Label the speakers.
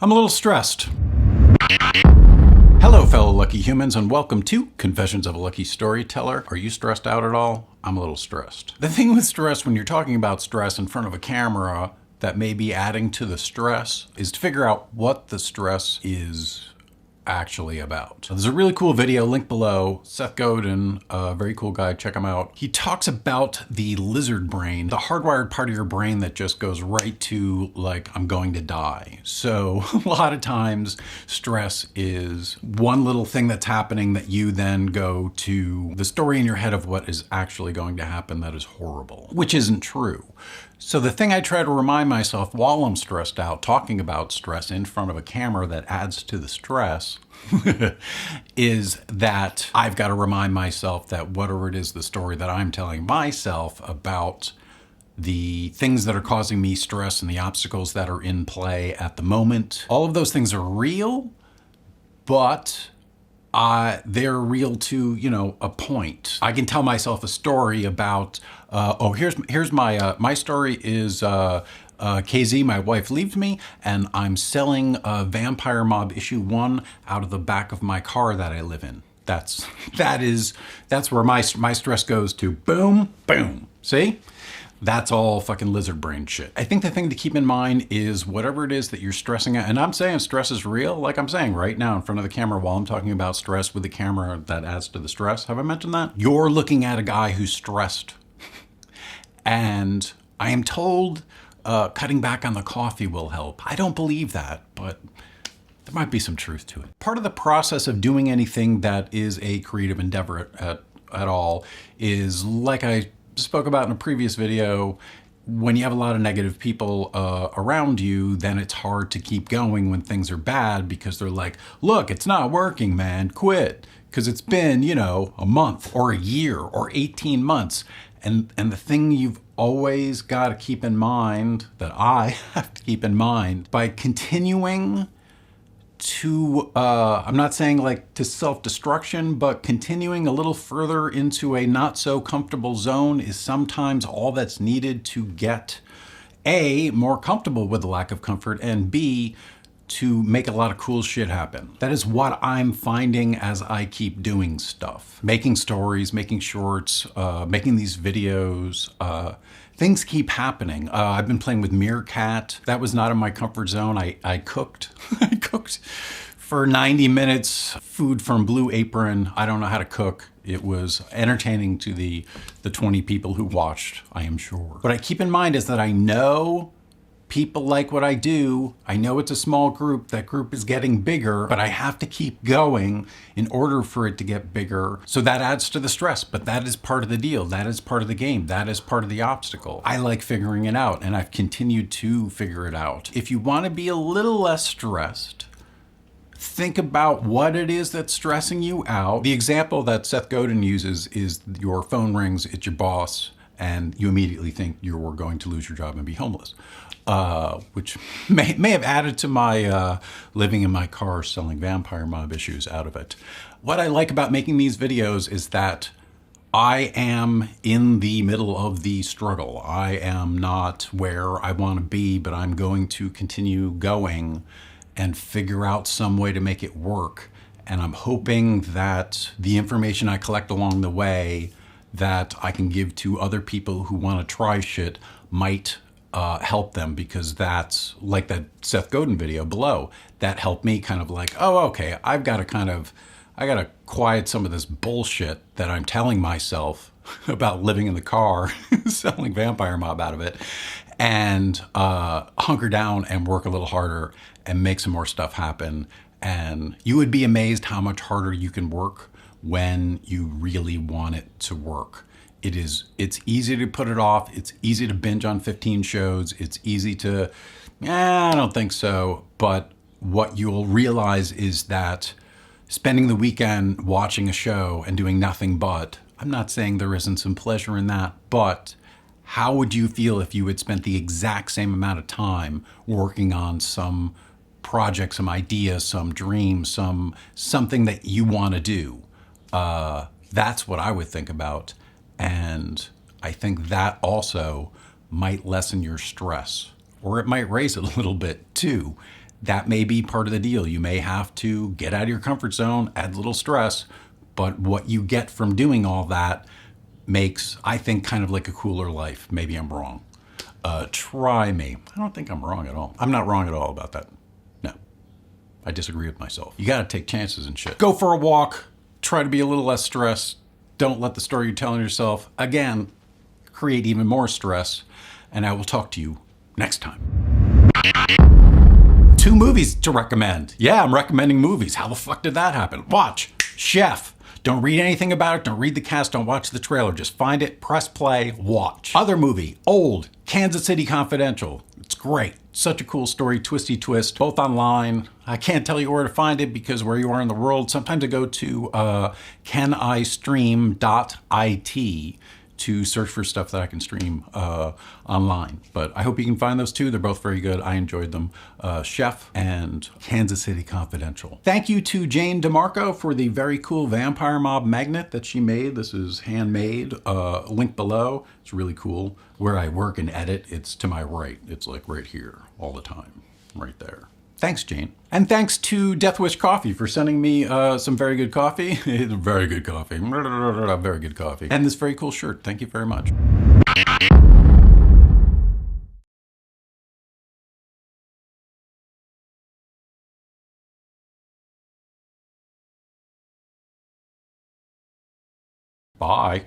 Speaker 1: I'm a little stressed. Hello, fellow lucky humans, and welcome to Confessions of a Lucky Storyteller. Are you stressed out at all? I'm a little stressed. The thing with stress, when you're talking about stress in front of a camera that may be adding to the stress, is to figure out what the stress is actually about. There's a really cool video, link below. Seth Godin, a very cool guy, check him out. He talks about the lizard brain, the hardwired part of your brain that just goes right to like, I'm going to die. So a lot of times stress is one little thing that's happening that you then go to the story in your head of what is actually going to happen that is horrible, which isn't true. So the thing I try to remind myself while I'm stressed out, talking about stress in front of a camera that adds to the stress, is that I've got to remind myself that whatever it is, the story that I'm telling myself about the things that are causing me stress and the obstacles that are in play at the moment, all of those things are real, but they're real to, a point. I can tell myself a story about, here's my story is KZ, my wife, leaves me, and I'm selling Vampire Mob issue 1 out of the back of my car that I live in. That's where my stress goes to. Boom, boom. See? That's all fucking lizard brain shit. I think the thing to keep in mind is whatever it is that you're stressing at, and I'm saying stress is real, like I'm saying right now in front of the camera while I'm talking about stress with the camera that adds to the stress. Have I mentioned that? You're looking at a guy who's stressed. And I am told cutting back on the coffee will help. I don't believe that, but there might be some truth to it. Part of the process of doing anything that is a creative endeavor at all is, like I spoke about in a previous video, when you have a lot of negative people around you, then it's hard to keep going when things are bad because they're like, look, it's not working, man, quit. Because it's been, a month or a year or 18 months. And the thing you've always got to keep in mind, that I have to keep in mind, by continuing to, I'm not saying like to self-destruction, but continuing a little further into a not so comfortable zone is sometimes all that's needed to get A, more comfortable with the lack of comfort, and B, to make a lot of cool shit happen. That is what I'm finding as I keep doing stuff. Making stories, making shorts, making these videos, things keep happening. I've been playing with Meerkat. That was not in my comfort zone. I cooked. I cooked for 90 minutes, food from Blue Apron. I don't know how to cook. It was entertaining to the 20 people who watched, I am sure. What I keep in mind is that I know people like what I do. I know it's a small group. That group is getting bigger, but I have to keep going in order for it to get bigger. So that adds to the stress, but that is part of the deal. That is part of the game. That is part of the obstacle. I like figuring it out, and I've continued to figure it out. If you want to be a little less stressed, think about what it is that's stressing you out. The example that Seth Godin uses is your phone rings, it's your boss, and you immediately think you're going to lose your job and be homeless. Which may have added to my living in my car selling Vampire Mob issues out of it. What I like about making these videos is that I am in the middle of the struggle. I am not where I want to be, but I'm going to continue going and figure out some way to make it work. And I'm hoping that the information I collect along the way that I can give to other people who want to try shit might help them, because that's like that Seth Godin video below. That helped me kind of like, oh, okay, I got to quiet some of this bullshit that I'm telling myself about living in the car, selling Vampire Mob out of it, and hunker down and work a little harder and make some more stuff happen. And you would be amazed how much harder you can work when you really want it to work. It's easy to put it off. It's easy to binge on 15 shows. It's easy to, I don't think so. But what you'll realize is that spending the weekend watching a show and doing nothing but, I'm not saying there isn't some pleasure in that, but how would you feel if you had spent the exact same amount of time working on some project, some idea, some dream, something that you want to do? That's what I would think about. And I think that also might lessen your stress, or it might raise it a little bit too. that may be part of the deal. You may have to get out of your comfort zone, add a little stress, but what you get from doing all that makes, I think, kind of like a cooler life. Maybe I'm wrong. Try me. I don't think I'm wrong at all. I'm not wrong at all about that. No, I disagree with myself. You gotta take chances and shit. Go for a walk. Try to be a little less stressed. Don't let the story you're telling yourself, again, create even more stress. And I will talk to you next time. 2 movies to recommend. Yeah, I'm recommending movies. How the fuck did that happen? Watch Chef. Don't read anything about it. Don't read the cast. Don't watch the trailer. Just find it, press play, watch. Other movie, Old, Kansas City Confidential. It's great. Such a cool story, twisty twist, both online. I can't tell you where to find it because where you are in the world, sometimes I go to canistream.it to search for stuff that I can stream online. But I hope you can find those 2. They're both very good. I enjoyed them. Chef and Kansas City Confidential. Thank you to Jane DeMarco for the very cool Vampire Mob magnet that she made. This is handmade. Link below. It's really cool. Where I work and edit, it's to my right. It's like right here all the time, right there. Thanks, Jane. And thanks to Death Wish Coffee for sending me some very good coffee. Very good coffee. Very good coffee. And this very cool shirt. Thank you very much. Bye.